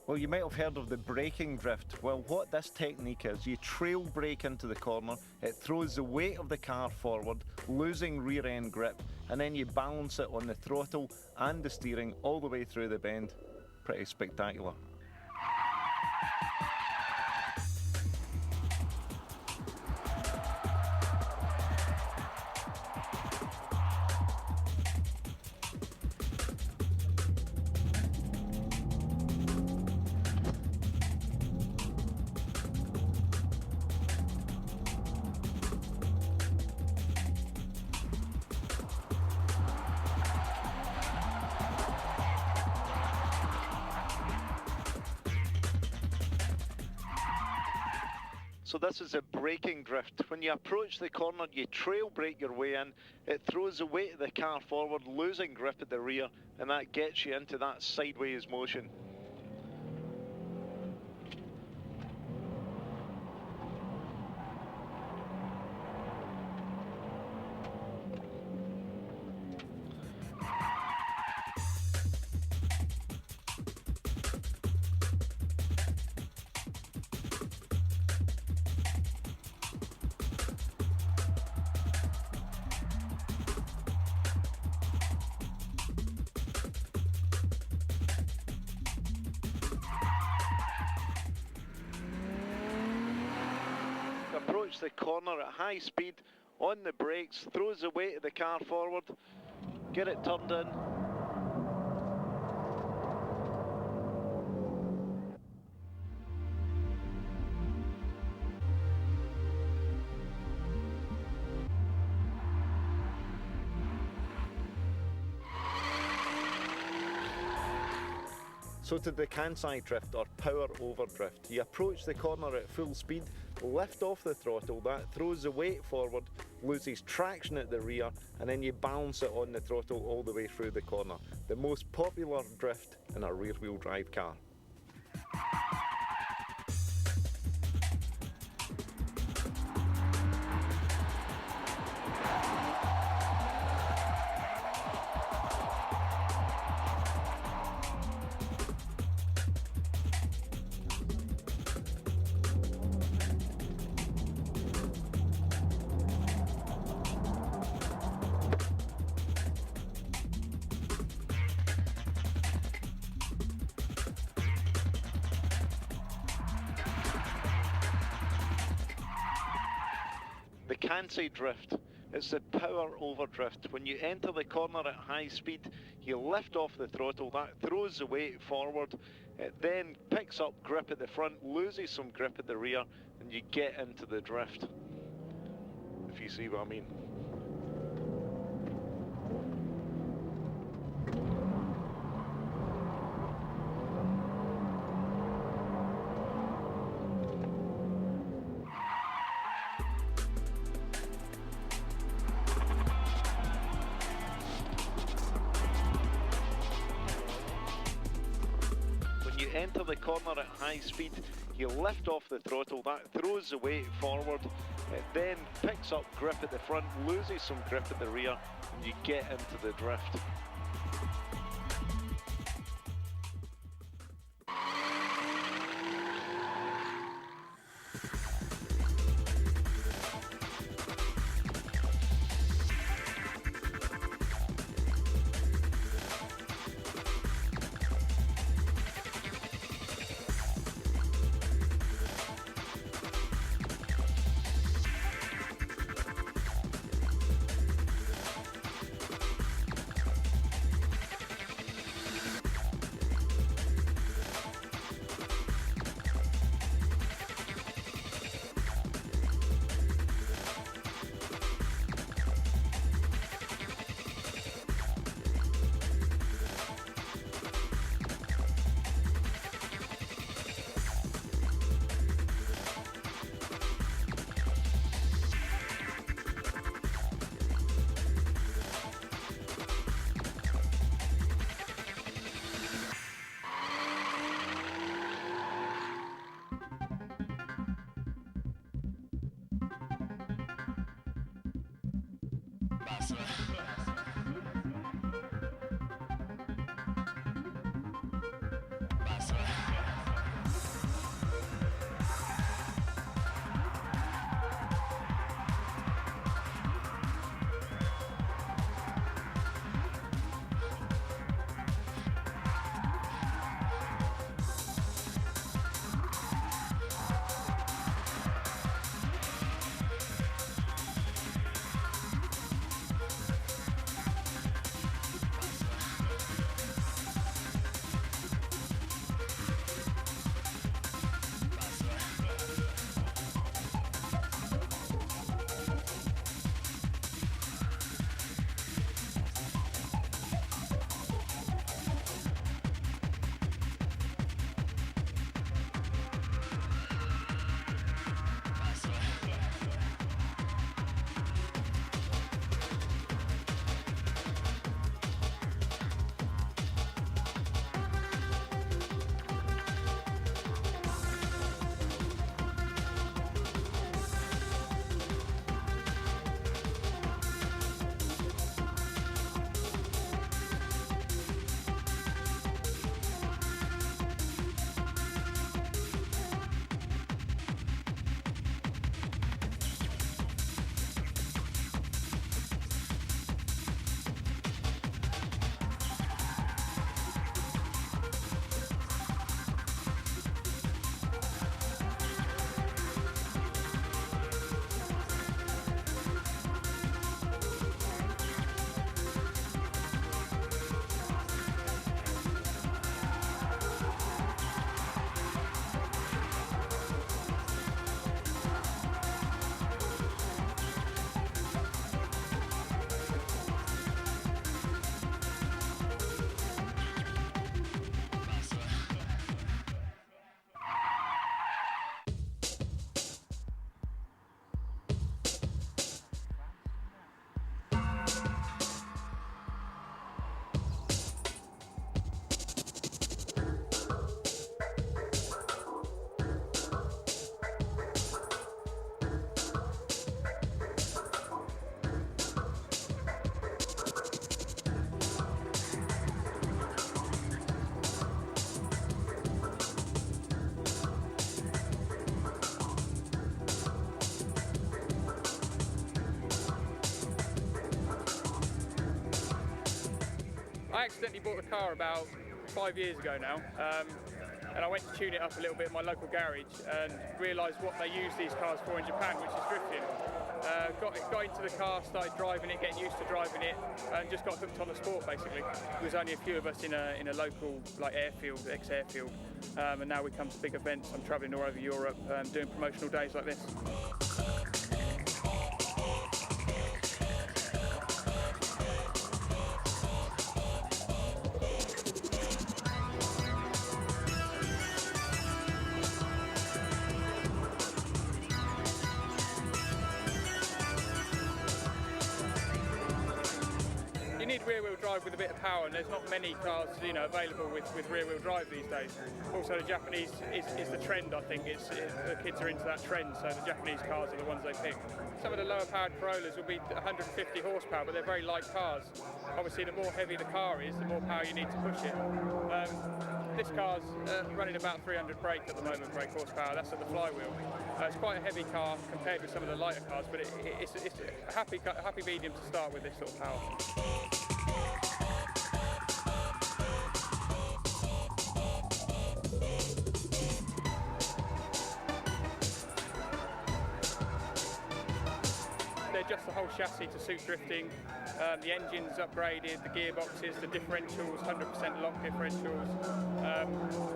Well, you might have heard of the braking drift. Well, what this technique is, you trail brake into the corner, it throws the weight of the car forward, losing rear end grip, and then you balance it on the throttle and the steering all the way through the bend. Pretty spectacular. So this is a braking drift. When you approach the corner, you trail brake your way in, it throws the weight of the car forward, losing grip at the rear, and that gets you into that sideways motion. Approach the corner at high speed, on the brakes, throws the weight of the car forward, get it turned in. So to the Kansai drift, or power over drift, you approach the corner at full speed, lift off the throttle, that throws the weight forward, loses traction at the rear, and then you balance it on the throttle all the way through the corner. The most popular drift in a rear wheel drive car. The Kansai drift, it's the power over drift. When you enter the corner at high speed, you lift off the throttle, that throws the weight forward, it then picks up grip at the front, loses some grip at the rear, and you get into the drift, if you see what I mean. You enter the corner at high speed, you lift off the throttle, that throws the weight forward, it then picks up grip at the front, loses some grip at the rear, and you get into the drift. accidentally bought the car about 5 years ago now, and I went to tune it up a little bit in my local garage and realised what they use these cars for in Japan, which is drifting. Got into the car, started driving it, getting used to driving it, and just got hooked on the sport basically. There was only a few of us in a local airfield, ex-airfield, and now we come to big events. I'm travelling all over Europe, doing promotional days like this. You need rear-wheel drive with a bit of power, and there's not many cars, available with rear-wheel drive these days. Also, the Japanese is the trend. I think the kids are into that trend, so the Japanese cars are the ones they pick. Some of the lower-powered Corollas will be 150 horsepower, but they're very light cars. Obviously, the more heavy the car is, the more power you need to push it. This car's running about 300 brake at the moment, brake horsepower. That's at the flywheel. It's quite a heavy car compared with some of the lighter cars, but it's a happy medium to start with this sort of power. They adjust the whole chassis to suit drifting. The engine's upgraded, the gearboxes, the differentials, 100% lock differentials,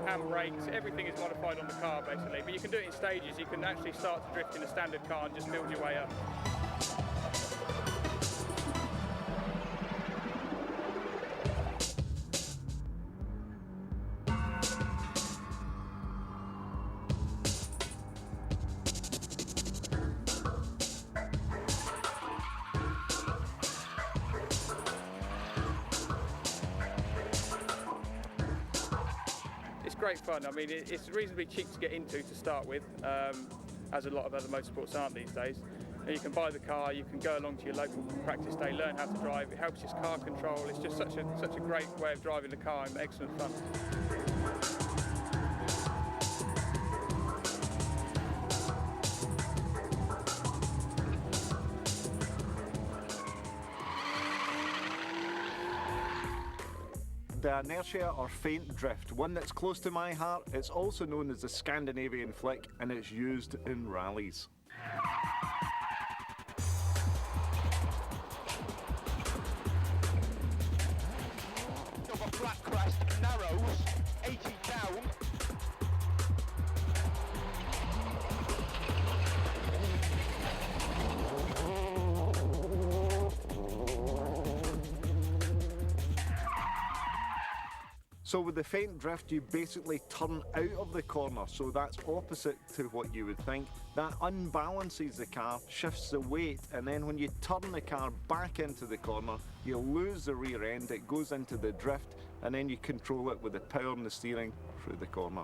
handbrakes, everything is modified on the car basically. But you can do it in stages. You can actually start to drift in a standard car and just build your way up. Great fun. I mean, it's reasonably cheap to get into to start with, as a lot of other motorsports aren't these days. And you can buy the car, you can go along to your local practice day, learn how to drive. It helps your car control. It's just such a great way of driving the car and excellent fun. The Inertia or Feint Drift, one that's close to my heart. It's also known as the Scandinavian Flick, and it's used in rallies. Of a flat crest, narrows, 80 down. So with the Feint Drift, you basically turn out of the corner, so that's opposite to what you would think. That unbalances the car, shifts the weight, and then when you turn the car back into the corner, you lose the rear end, it goes into the drift, and then you control it with the power on the steering through the corner.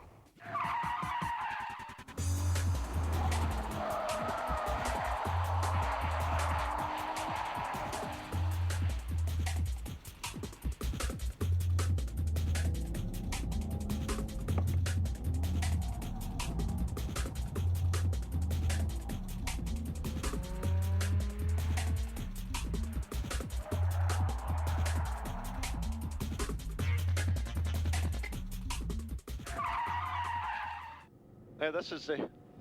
Now this is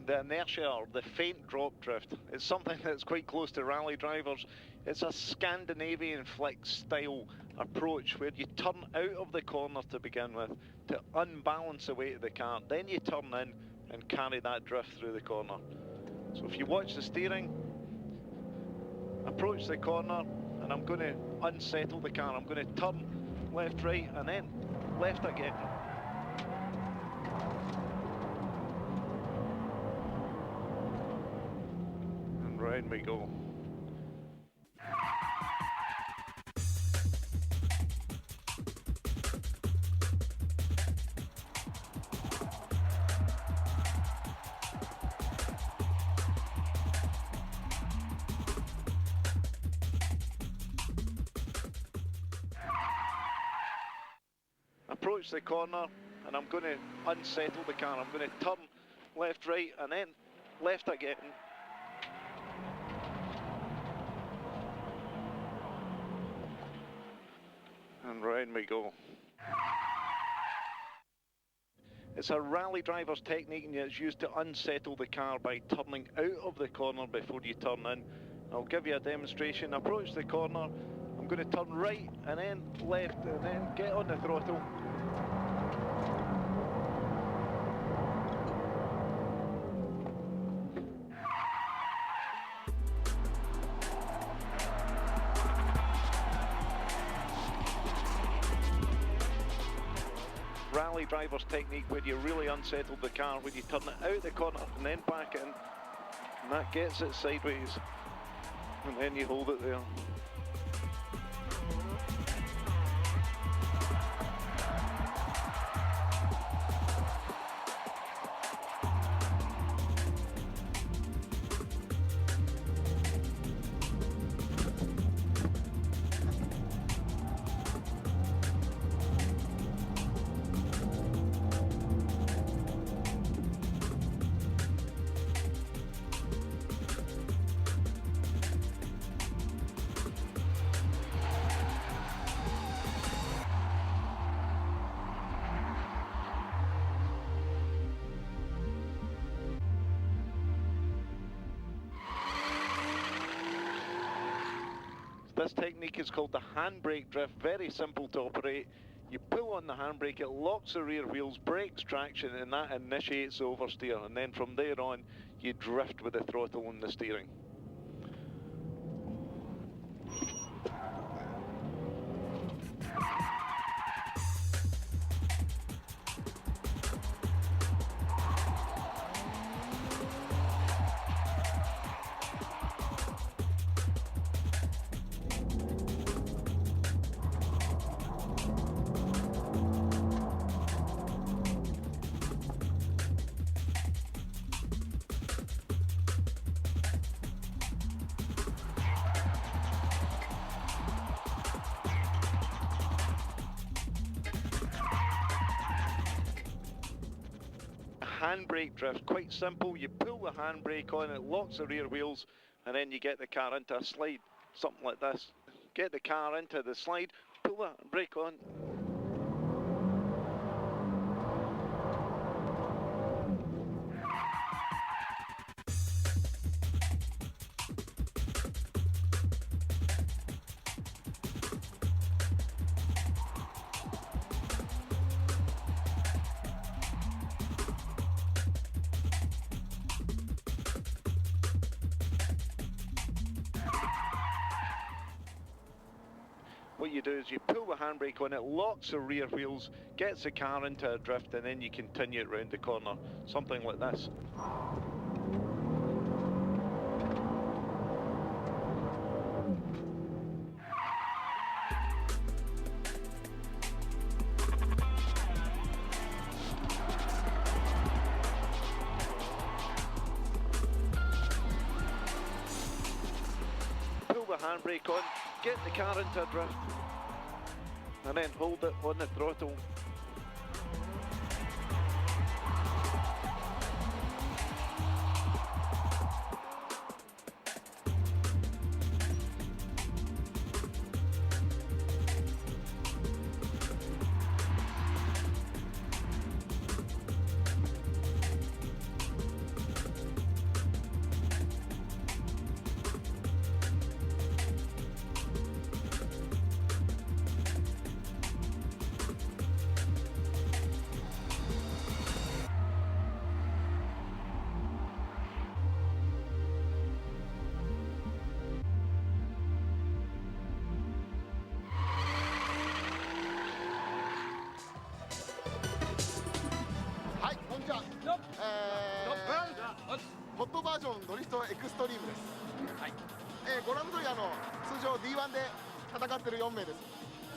the Inertia or the Feint Drop Drift. It's something that's quite close to rally drivers. It's a Scandinavian Flick style approach where you turn out of the corner to begin with to unbalance the weight of the car. Then you turn in and carry that drift through the corner. So if you watch the steering, approach the corner, and I'm going to unsettle the car. I'm going to turn left, right, and then left again. Round we go. Approach the corner, and I'm going to unsettle the car. I'm going to turn left, right, and then left again. And round we go. It's a rally driver's technique, and it's used to unsettle the car by turning out of the corner before you turn in. I'll give you a demonstration. Approach the corner. I'm going to turn right and then left and then get on the throttle. Rally driver's technique where you really unsettle the car, when you turn it out the corner and then back in, and that gets it sideways, and then you hold it there. This technique is called the handbrake drift, very simple to operate. You pull on the handbrake, it locks the rear wheels, breaks traction, and that initiates the oversteer. And then from there on, you drift with the throttle and the steering. Handbrake drift, quite simple. You pull the handbrake on, it locks the rear wheels, and then you get the car into a slide, something like this. Get the car into the slide, pull the brake on. What you do is you pull the handbrake on, it locks the rear wheels, gets the car into a drift, and then you continue it round the corner, something like this. Pull the handbrake on, get the car into a drift, and then hold it on the throttle.ホットバージョンドリフトエクストリームです。はい。ご覧の通り通常 D1 で戦ってる4名です。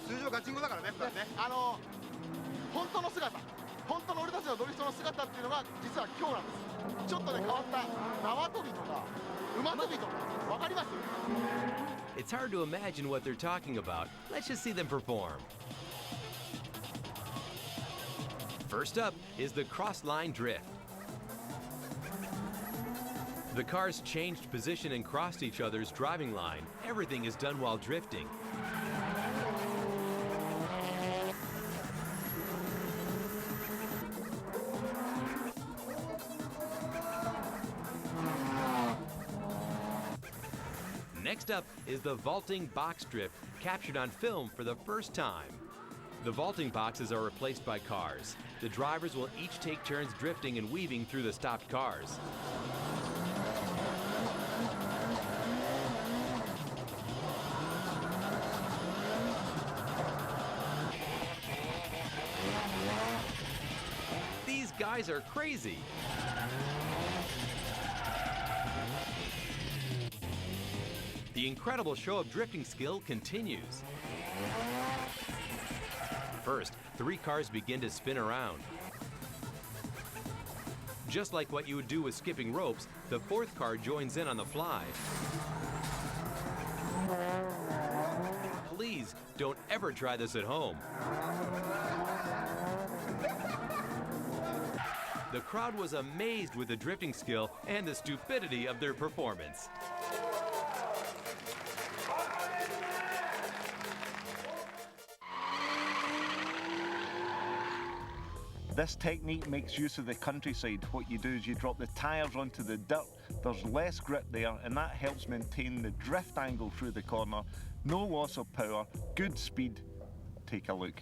通常ガチンコだからね、普段ね。本当の姿、本当の俺たちのドリフトの姿っていうのが実は今日なんです。ちょっとね変わった縄跳びとか馬跳びとかわかります？ It's hard to imagine what they're talking about. Let's just see them perform. First up is the cross-line drift. The cars changed position and crossed each other's driving line. Everything is done while drifting. Next up is the vaulting box drift, captured on film for the first time. The vaulting boxes are replaced by cars. The drivers will each take turns drifting and weaving through the stopped cars. These guys are crazy. The incredible show of drifting skill continues. First, 3 cars begin to spin around. Just like what you would do with skipping ropes, the 4th car joins in on the fly. Please don't ever try this at home. The crowd was amazed with the drifting skill and the stupidity of their performance. This technique makes use of the countryside. What you do is you drop the tyres onto the dirt. There's less grip there, and that helps maintain the drift angle through the corner. No loss of power, good speed. Take a look.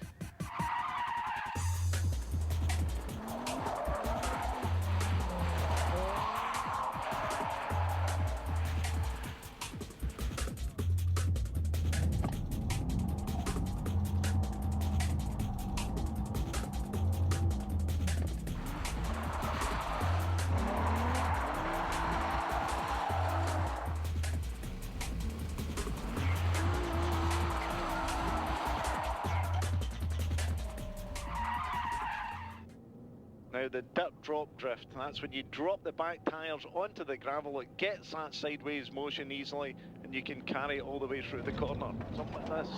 Now the dirt drop drift, that's when you drop the back tyres onto the gravel. It gets that sideways motion easily and you can carry it all the way through the corner, something like this.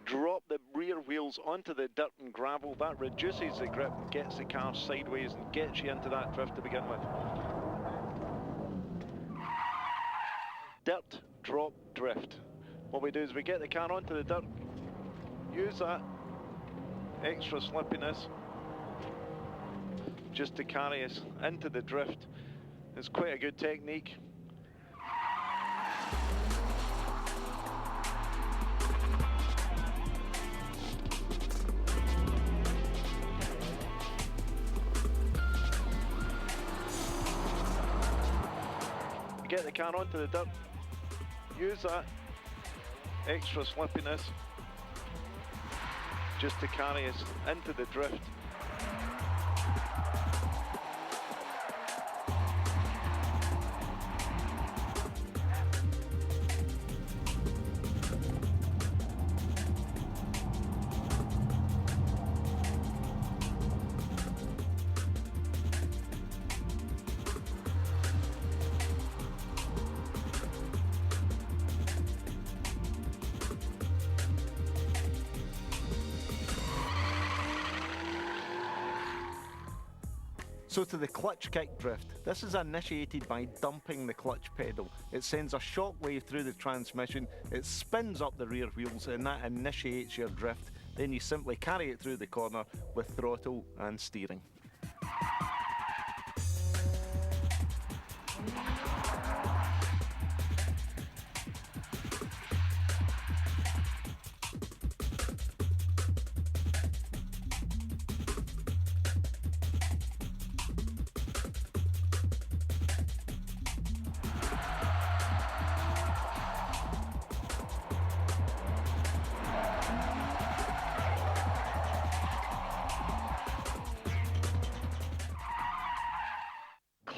Drop the rear wheels onto the dirt and gravel. That reduces the grip, gets the car sideways and gets you into that drift to begin with. Dirt, drop, drift. What we do is we get the car onto the dirt, use that extra slippiness just to carry us into the drift. It's quite a good technique. Get the car onto the dirt, use that extra slippiness just to carry us into the drift. So to the clutch kick drift, this is initiated by dumping the clutch pedal. It sends a shockwave through the transmission, it spins up the rear wheels and that initiates your drift. Then you simply carry it through the corner with throttle and steering.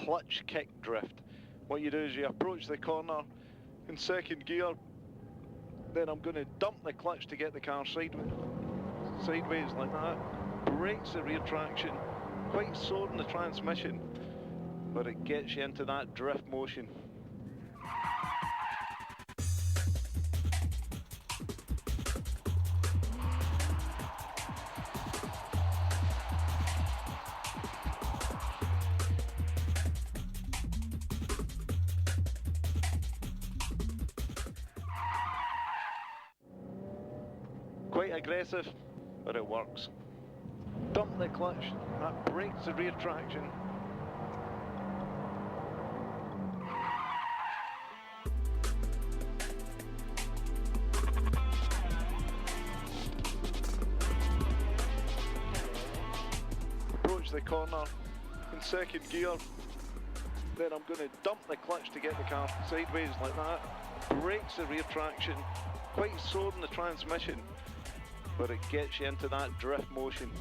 Clutch kick drift. What you do is you approach the corner in second gear, then I'm going to dump the clutch to get the car sideways like that. Breaks the rear traction, quite sore in the transmission, but it gets you into that drift motion. Quite aggressive, but it works. Dump the clutch, that breaks the rear traction. Approach the corner in second gear, then I'm going to dump the clutch to get the car sideways like that. Breaks the rear traction, quite slow in the transmission, but it gets you into that drift motion.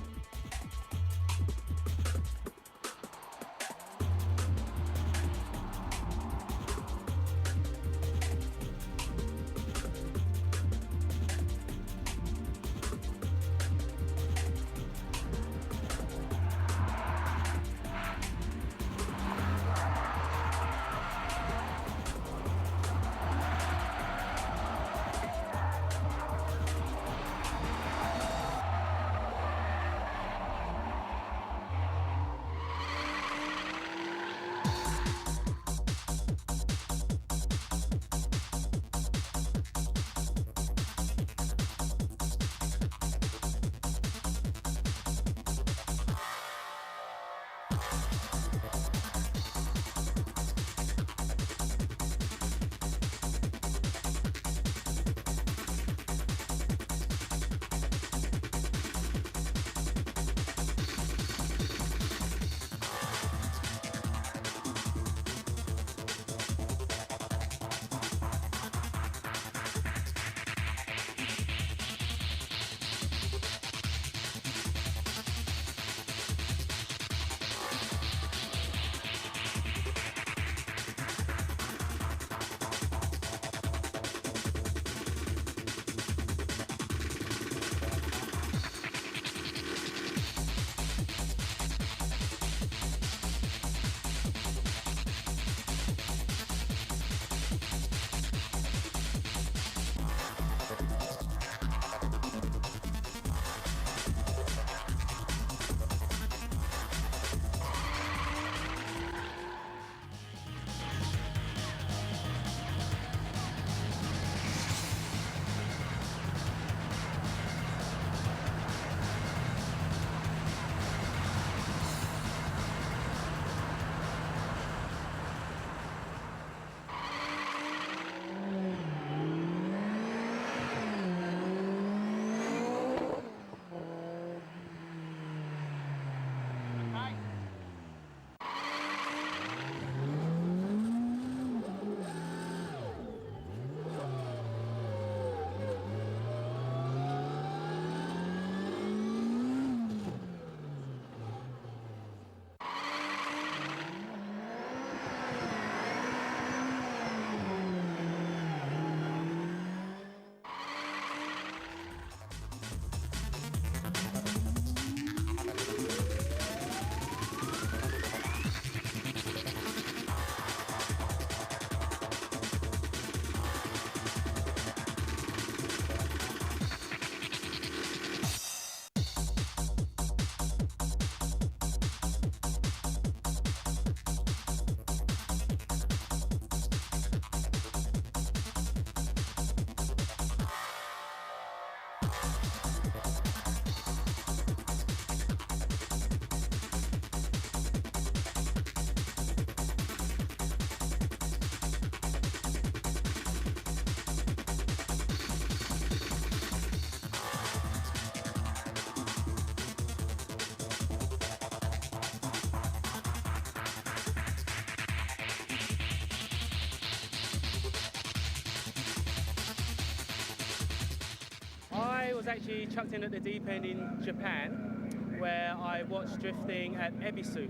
I was actually chucked in at the deep end in Japan, where I watched drifting at Ebisu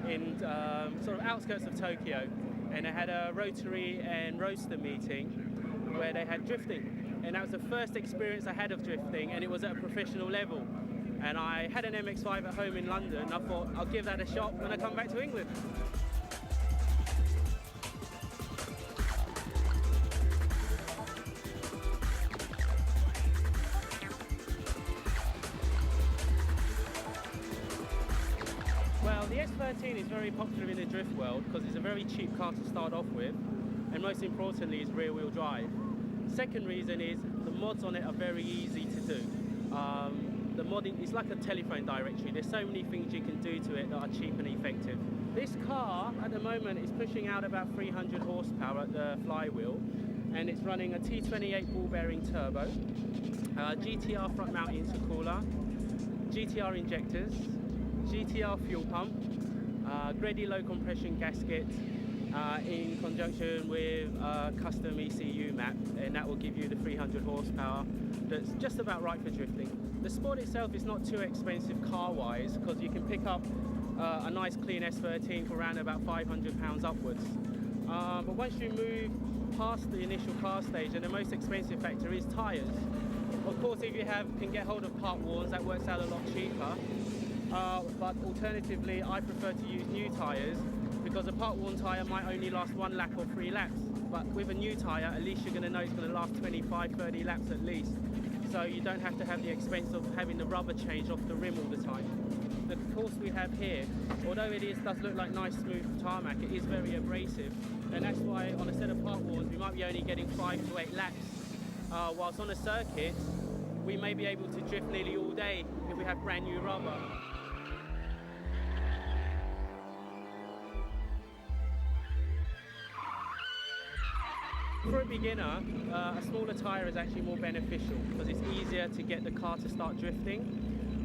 in sort of outskirts of Tokyo, and I had a Rotary and Roadster meeting where they had drifting, and that was the first experience I had of drifting, and it was at a professional level. And I had an MX-5 at home in London, and I thought I'll give that a shot when I come back to England. Well, the S13 is very popular in the drift world because it's a very cheap car to start off with, and most importantly, it's rear-wheel drive. Second reason is the mods on it are very easy to do. The modding is like a telephone directory. There's so many things you can do to it that are cheap and effective. This car at the moment is pushing out about 300 horsepower at the flywheel, and it's running a T28 ball bearing turbo, GTR front mount intercooler, GTR injectors, GTR fuel pump, Grady low compression gasket, in conjunction with a custom ECU map, and that will give you the 300 horsepower that's just about right for drifting. The Sport itself is not too expensive car-wise, because you can pick up a nice clean S13 for around about £500 upwards. But once you move past the initial car stage, and the most expensive factor is tyres. Of course, if you can get hold of part warns, that works out a lot cheaper. But alternatively, I prefer to use new tyres, because a part worn tyre might only last 1 lap or 3 laps. But with a new tyre, at least you're going to know it's going to last 25, 30 laps at least. So you don't have to have the expense of having the rubber change off the rim all the time. The course we have here, although it does look like nice smooth tarmac, it is very abrasive. And that's why on a set of part warns, we might be only getting 5 to 8 laps. Whilst on a circuit, we may be able to drift nearly all day if we have brand new rubber. For a beginner, a smaller tyre is actually more beneficial because it's easier to get the car to start drifting.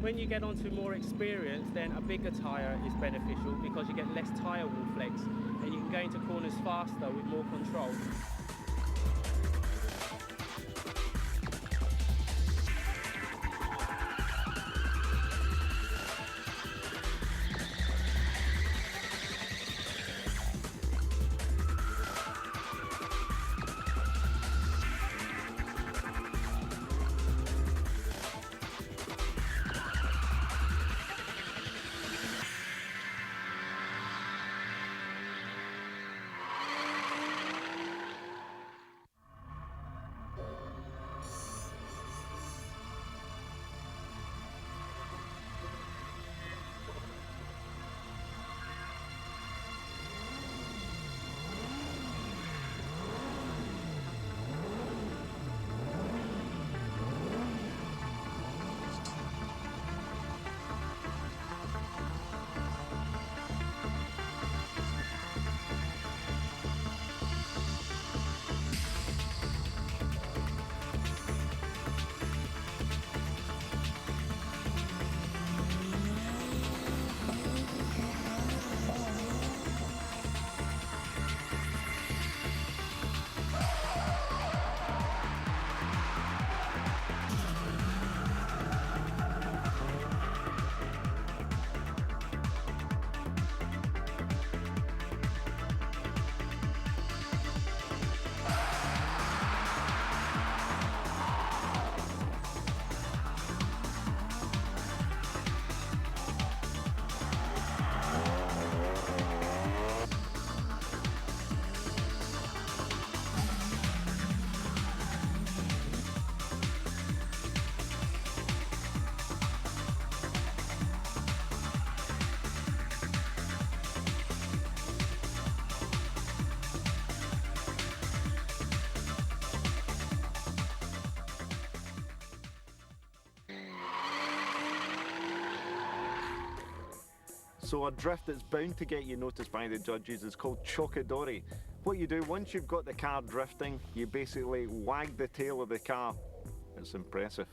When you get onto more experience, then a bigger tyre is beneficial because you get less tyre wall flex and you can go into corners faster with more control. So a drift that's bound to get you noticed by the judges is called chokidori. What you do, once you've got the car drifting, you basically wag the tail of the car. It's impressive.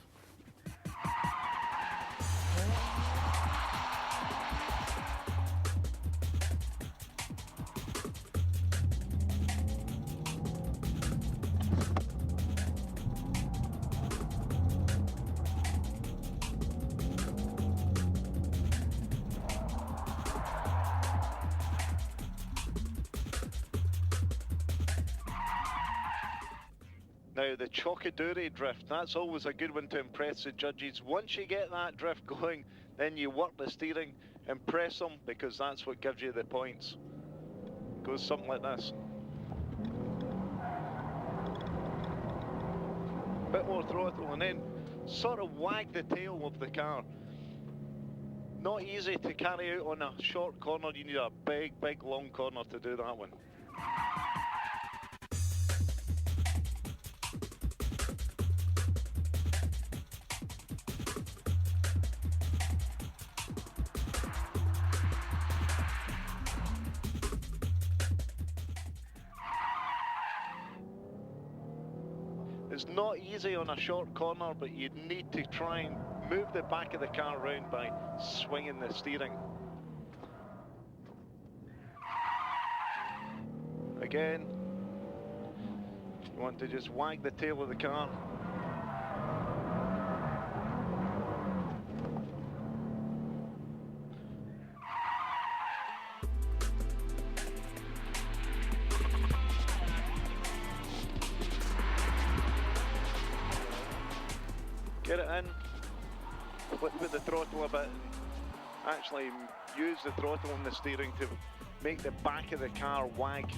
Now the chokidori drift, that's always a good one to impress the judges. Once you get that drift going, then you work the steering, impress them, because that's what gives you the points. It goes something like this. Bit more throttle and then sort of wag the tail of the car. Not easy to carry out on a short corner, you need a big, big long corner to do that one. It's not easy on a short corner, but you need to try and move the back of the car around by swinging the steering. Again, you want to just wag the tail of the car. Get it in, flip with the throttle a bit, actually use the throttle and the steering to make the back of the car wag.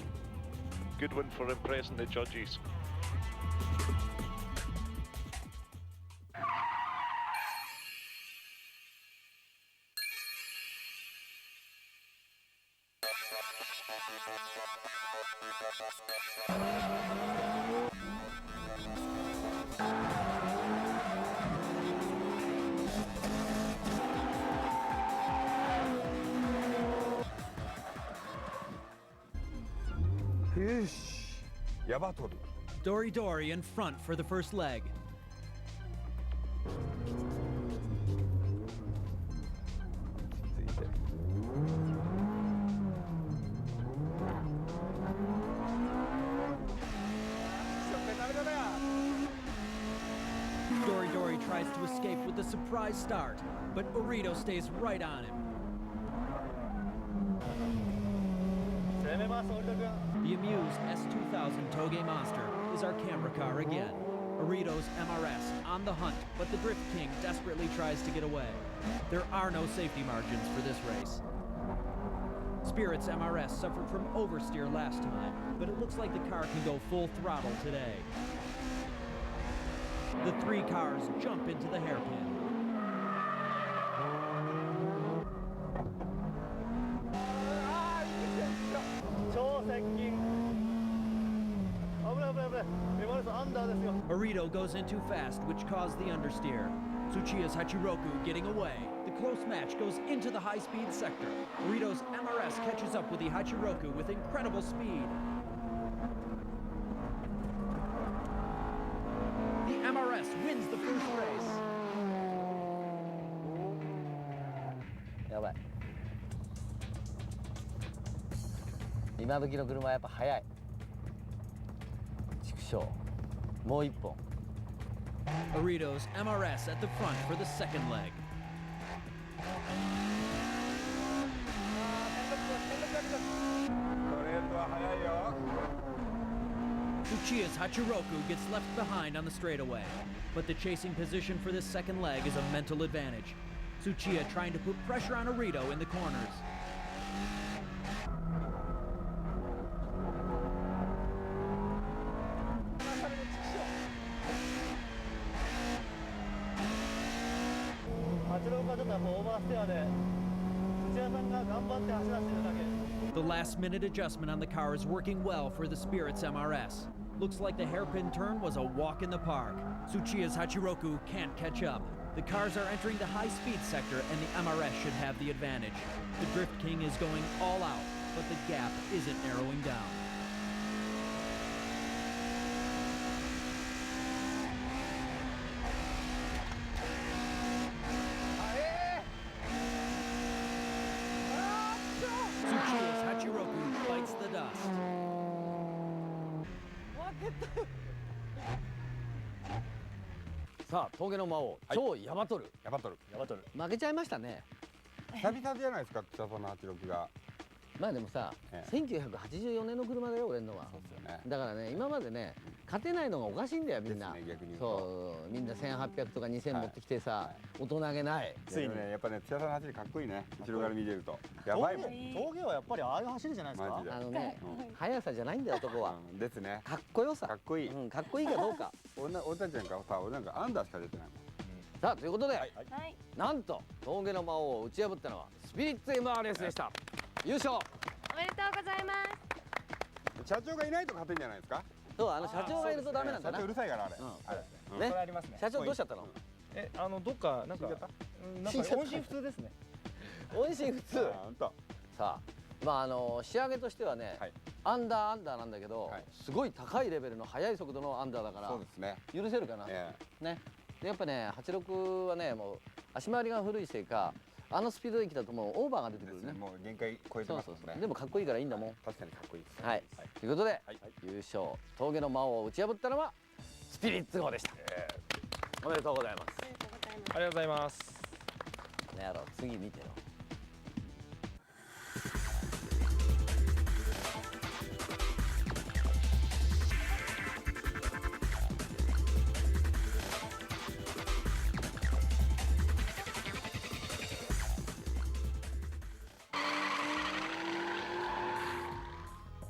Good one for impressing the judges. Dory Dory in front for the first leg. Dory Dory tries to escape with a surprise start, but Orito stays right on him. The amused S2000 Toge Monster is our camera car again. Orito's MRS on the hunt, but the Drift King desperately tries to get away. There are no safety margins for this race. Spirit's MRS suffered from oversteer last time, but it looks like the car can go full throttle today. The three cars jump into the hairpin. Orito goes in too fast, which caused the understeer. Tsuchiya's Hachiroku getting away. The close match goes into the high-speed sector. Orito's MRS catches up with the Hachiroku with incredible speed. The MRS wins the first race. やばい。今時の車はやっぱ速い。畜生。もう一本。Orito's MRS at the front for the second leg. Tsuchiya's Hachiroku gets left behind on the straightaway, but the chasing position for this second leg is a mental advantage. Tsuchiya trying to put pressure on Orito in the corners. The last-minute adjustment on the car is working well for the Spirit's MRS. Looks like the hairpin turn was a walk in the park. Tsuchiya's Hachiroku can't catch up. The cars are entering the high-speed sector and the MRS should have the advantage. The Drift King is going all out, but the gap isn't narrowing down. Tsuchiya's Hachiroku bites the dust. さあ峠の魔王、超ヤバトル。ヤバトル。負けちゃいましたね。久々じゃないですか、草園86が。まあでもさ、1984年の車だよ俺のは。そうですよね。だからね今までね勝てないのがおかしいんだよみんな。ですね、逆に言うと。そうみんな1800とか2000持ってきてさ、大人げない。ついにねやっぱね草園走りかっこいいね。後ろから見てると。やばいもん。峠はやっぱりああいう走りじゃないですか。あのね速さじゃないんだよ男は。ですね。かっこよさ。かっこいい。かっこいいかどうか。俺たちなんかさ、俺なんかアンダーしか出てないもん。さあということで、なんと峠の魔王を打ち破ったのはスピリッツ MRS でした。優勝。おめでとうございます。社長がいないと勝てんじゃないですか。そう社長がいるとダメなんだな。社長うるさいからあれ。ね。これありますね。社長どうしちゃったの？どっかなんか音信不通ですね。音信不通。さあまあ仕上げとしてはね、アンダーなんだけど、すごい高いレベルの速い速度のアンダーだから、そうですね。許せるかな。ね。でやっぱね、86はね、もう足回りが古いせいか、スピード域だともうオーバーが出てくるね。もう限界超えてますもんね。でもかっこいいからいいんだもん。確かにかっこいいです。はい。ということで、優勝峠の魔王を打ち破ったのはスピリッツ号でした。おめでとうございます。ありがとうございます。ねやろう、次見てよ。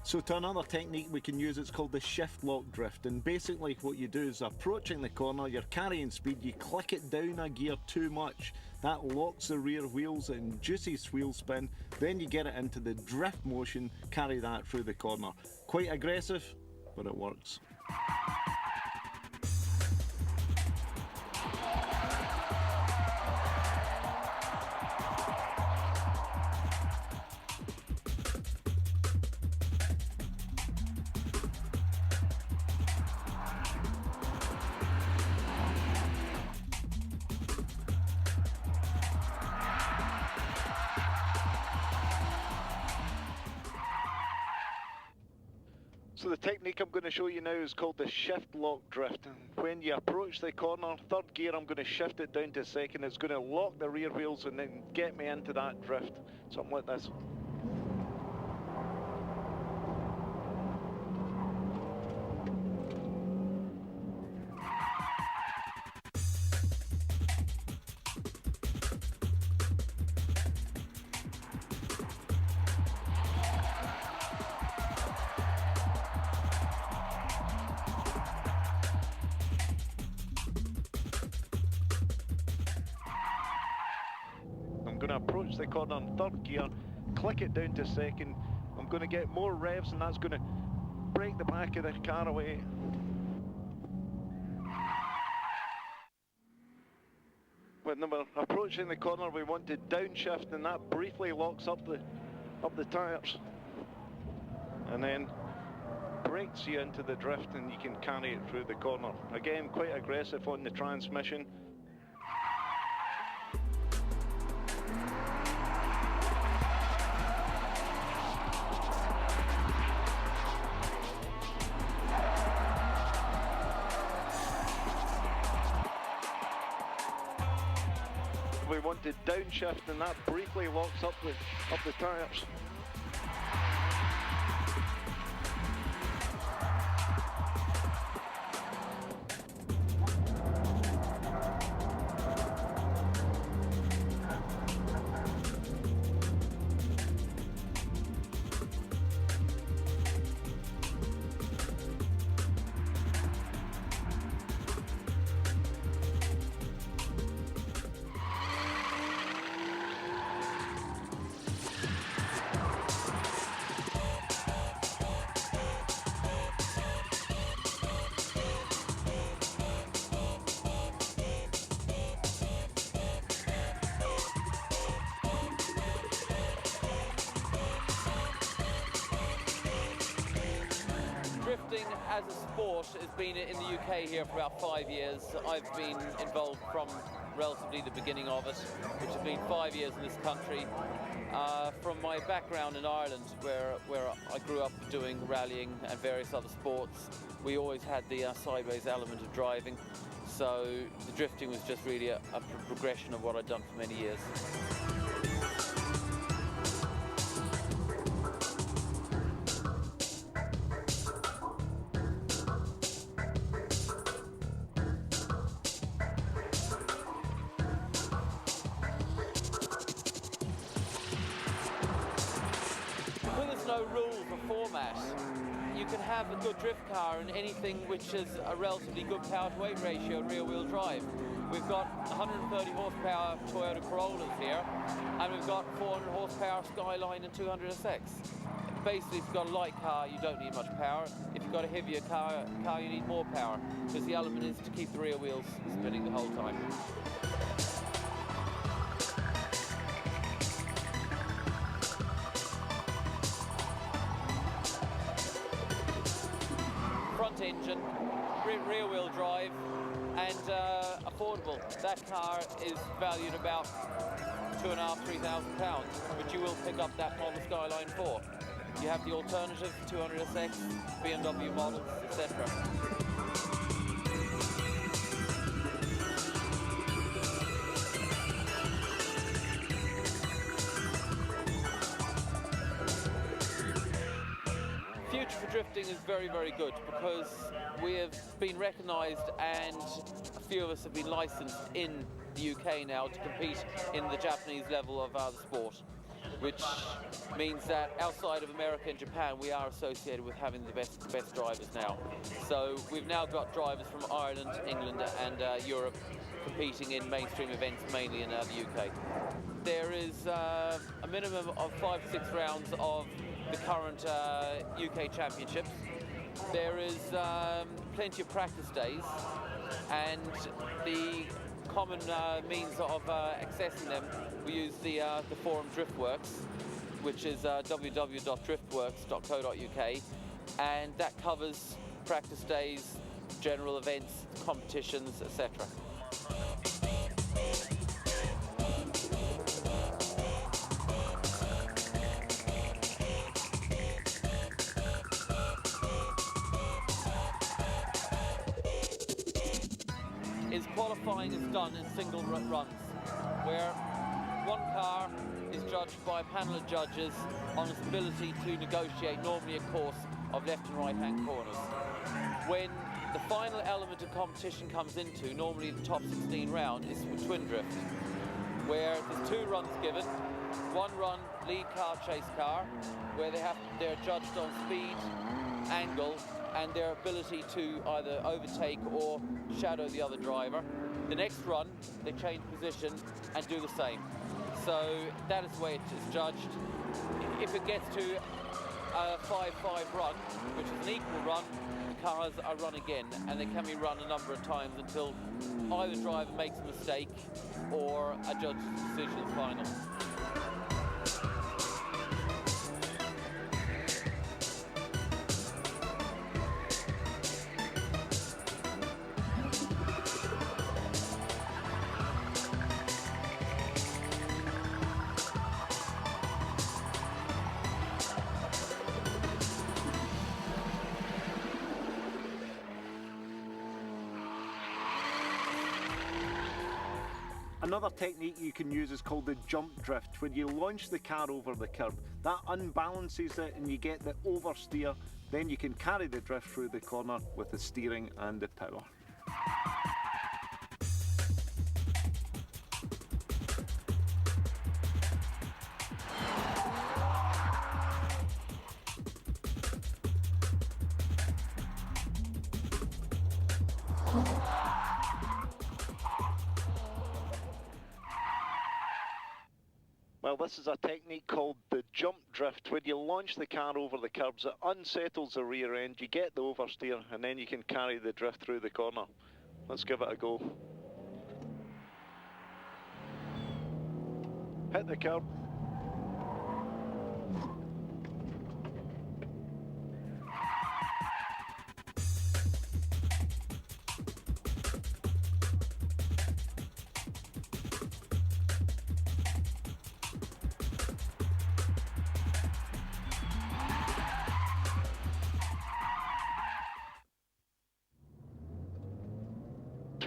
So to another technique we can use, it's called the shift lock drift, and basically what you do is approaching the corner, you're carrying speed, you click it down a gear too much, that locks the rear wheels, it induces wheel spin, then you get it into the drift motion, carry that through the corner. Quite aggressive, but it works. So the technique I'm going to show you now is called the shift lock drift. And when you approach the corner, third gear, I'm going to shift it down to second. It's going to lock the rear wheels and then get me into that drift. Something like this. I'm going to approach the corner in third gear, click it down to second. I'm going to get more revs and that's going to break the back of the car away. When we're approaching the corner, we want to downshift, and that briefly locks up the tyres, and then breaks you into the drift, and you can carry it through the corner. Again, quite aggressive on the transmission. We want to downshift, and that briefly locks up the tyres. Drifting as a sport has been in the UK here for about 5 years. I've been involved from relatively the beginning of it, which has been 5 years in this country. From my background in Ireland, where I grew up doing rallying and various other sports, we always had the sideways element of driving. So the drifting was just really a progression of what I'd done for many years. No rules or format. You can have a good drift car in anything which is a relatively good power to weight ratio and rear wheel drive. We've got 130 horsepower Toyota Corollas here, and we've got 400 horsepower Skyline and 200SX. Basically, if you've got a light car, you don't need much power. If you've got a heavier car, you need more power, because the element is to keep the rear wheels spinning the whole time. front engine, rear wheel drive, and affordable. That car is valued about £2,500–3,000, but you will pick up that model Skyline 4. You have the alternative 200SX, BMW models, etc. Future for drifting is very, very good because we have been recognised and a few of us have been licensed in the UK now to compete in the Japanese level of the sport, which means that outside of America and Japan we are associated with having the best drivers now. So we've now got drivers from Ireland, England and Europe competing in mainstream events, mainly in the UK. There is a minimum of 5 to 6 rounds of the current UK Championships. There is plenty of practice days, and the common means of accessing them, we use the forum Driftworks, which is www.driftworks.co.uk, and that covers practice days, general events, competitions, etc. Qualifying is done in single runs, where one car is judged by a panel of judges on its ability to negotiate normally a course of left and right hand corners. When the final element of competition comes into, normally the top 16 round, is for twin drift, where there's 2 runs given. One run, lead car, chase car, where they're judged on speed, angle, and their ability to either overtake or shadow the other driver. The next run, they change position and do the same. So that is the way it is judged. If it gets to a 5-5 run, which is an equal run, the cars are run again, and they can be run a number of times until either driver makes a mistake or a judge's decision is final. Another technique you can use is called the jump drift. When you launch the car over the curb, that unbalances it and you get the oversteer. Then you can carry the drift through the corner with the steering and the power. Well, this is a technique called the jump drift. When you launch the car over the curbs, it unsettles the rear end, you get the oversteer, and then you can carry the drift through the corner. Let's give it a go. Hit the curb.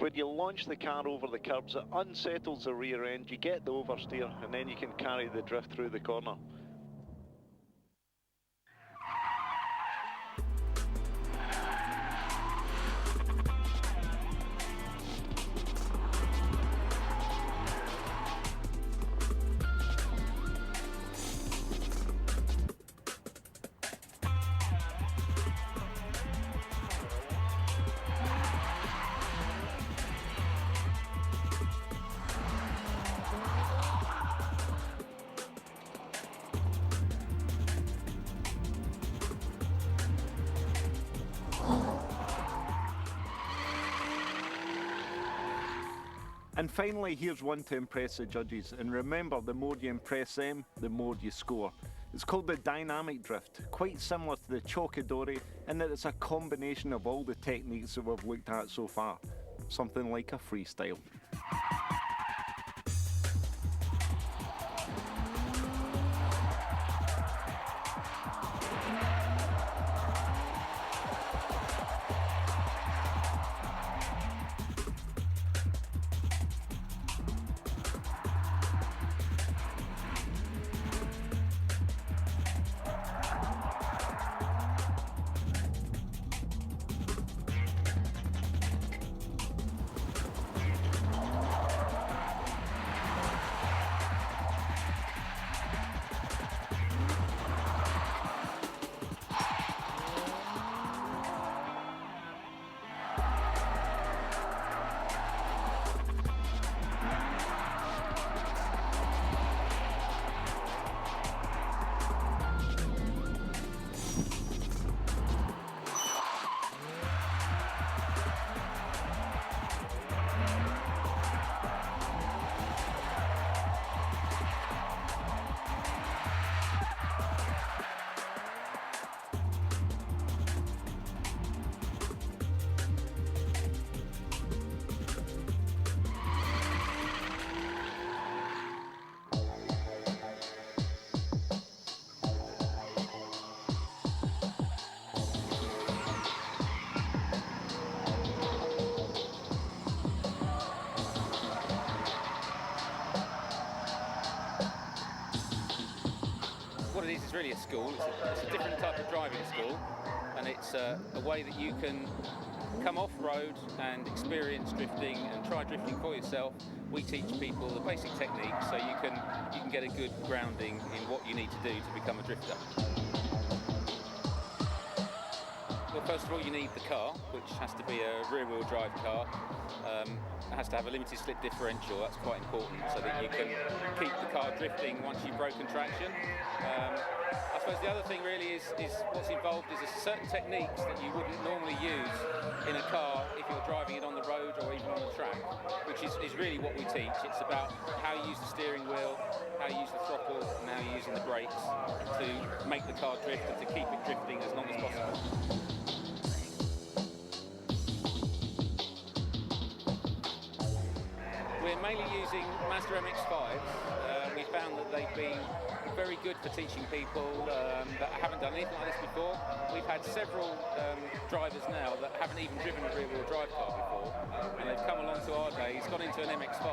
When you launch the car over the curbs, it unsettles the rear end, you get the oversteer, and then you can carry the drift through the corner. And finally, here's one to impress the judges. And remember, the more you impress them, the more you score. It's called the dynamic drift, quite similar to the Chokidori in that it's a combination of all the techniques that we've looked at so far, something like a freestyle. What it is really a school. It's a different type of driving school, and it's a way that you can come off-road and experience drifting and try drifting for yourself. We teach people the basic techniques so you can get a good grounding in what you need to do to become a drifter. Well, first of all, you need the car, which has to be a rear-wheel drive car. It has to have a limited slip differential. That's quite important so that you can keep the car drifting once you've broken traction. I suppose the other thing really is what's involved is certain techniques that you wouldn't normally use in a car if you're driving it on the road or even on the track, which is really what we teach. It's about how you use the steering wheel, how you use the throttle, and how you're using the brakes to make the car drift and to keep it drifting as long as possible. We're mainly using Mazda MX-5s. We found that they've been very good for teaching people that haven't done anything like this before. We've had several drivers now that haven't even driven a rear-wheel drive car before, and they've come along to our days, gone into an MX-5,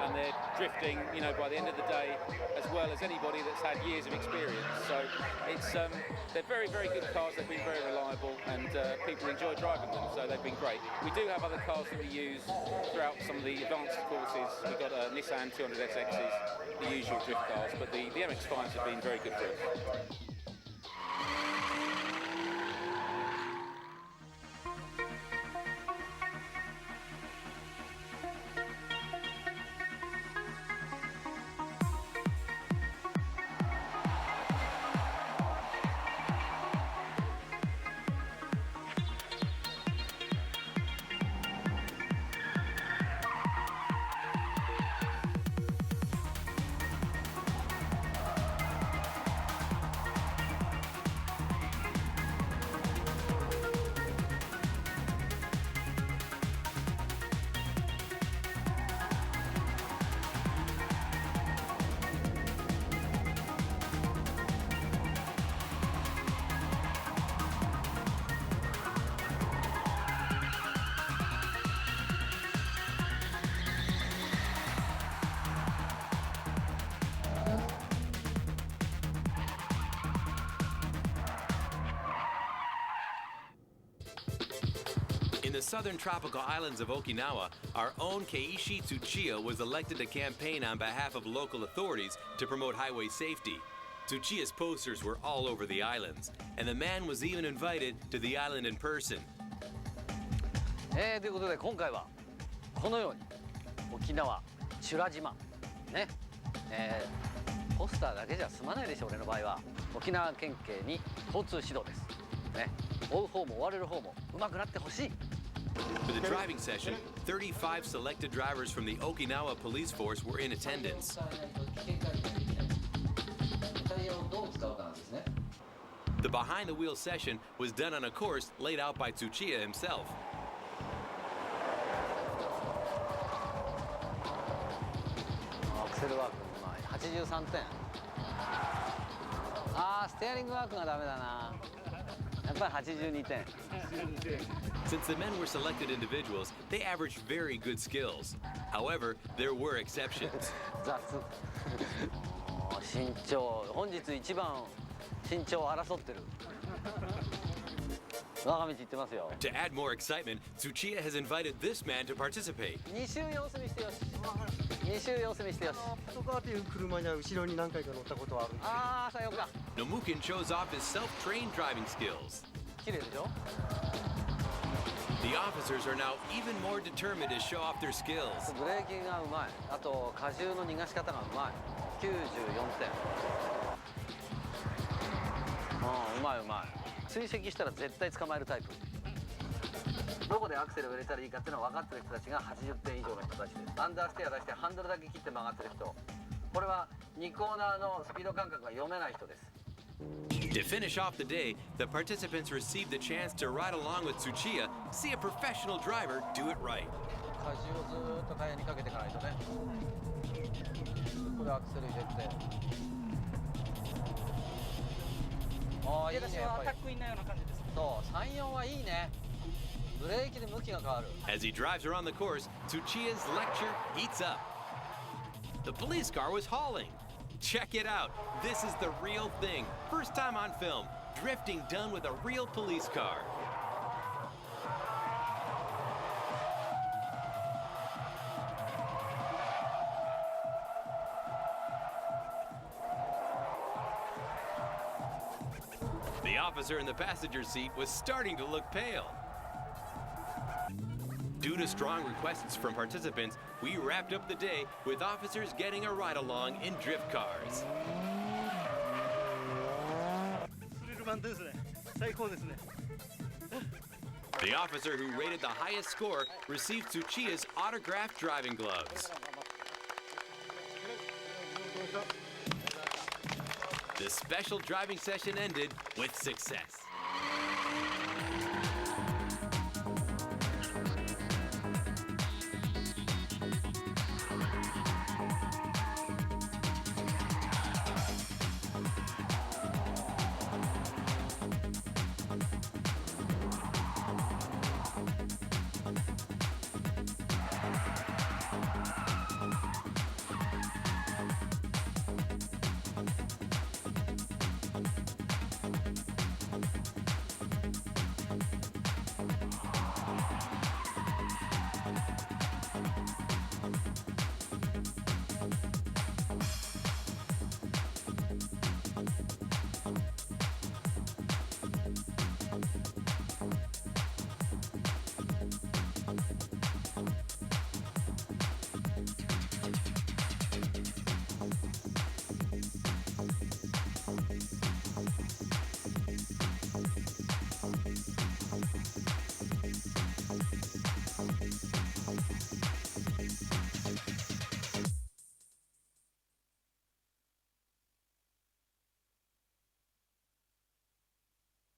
and they're drifting, you know, by the end of the day, as well as anybody that's had years of experience. So it's they're very, very good cars. They've been very reliable, and people enjoy driving them. So they've been great. We do have other cars that we use throughout some of the advanced courses. We've got Nissan 200SXs, the usual drift cars, but the MX-5s have been very good for us. In the southern tropical islands of Okinawa, our own Keiichi Tsuchiya was elected to campaign on behalf of local authorities to promote highway safety. Tsuchiya's posters were all over the islands, and the man was even invited to the island in person. ということで今回はこのように沖縄美ら島ね、ポスターだけじゃ済まないでしょう。俺の場合は沖縄県警に交通指導ですね。追う方も追われる方も上手くなってほしい。 For the driving session, 35 selected drivers from the Okinawa police force were in attendance. イヤをどう使うかなんですね。 The behind-the-wheel session was done on a course laid out by Tsuchiya himself. アクセルワークうまい。83点。あー、ステアリングワークがダメだな。やっぱり82点。 Since the men were selected individuals, they averaged very good skills. However, there were exceptions. 雑。身長、本日一番身長を争ってる。我が道行ってますよ。 To add more excitement, Tsuchiya has invited this man to participate. 2周様子見してよし。2周様子見してよし。パトカーという車には後ろに何回か乗ったことはあるんです。ああ、さようか。 Nomukin shows off his self-trained driving skills. 綺麗でしょ。 The officers are now even more determined to show off their skills. ブレーキがうまい。あと荷重の逃がし方がうまい。94点。うまいうまい。追跡したら絶対捕まえるタイプ。どこでアクセルを入れたらいいかっていうのを分かってる人たちが80点以上の人たちです。アンダーステア出してハンドルだけ切って曲がってる人。これは2コーナーのスピード感覚が読めない人です。 To finish off the day, the participants received the chance to ride along with Tsuchiya, see a professional driver do it right. 荷重をずーっとタイヤにかけていかないとね。これアクセル入れて。ああ、いいね。やっぱり。タックインのような感じです。そう、3、4はいいね。ブレーキで向きが変わる。 As he drives around the course, Tsuchiya's lecture heats up. The police car was hauling. Check it out. This is the real thing. First time on film. Drifting done with a real police car. The officer in the passenger seat was starting to look pale. Due to strong requests from participants, we wrapped up the day with officers getting a ride-along in drift cars. The officer who rated the highest score received Tsuchiya's autographed driving gloves. The special driving session ended with success.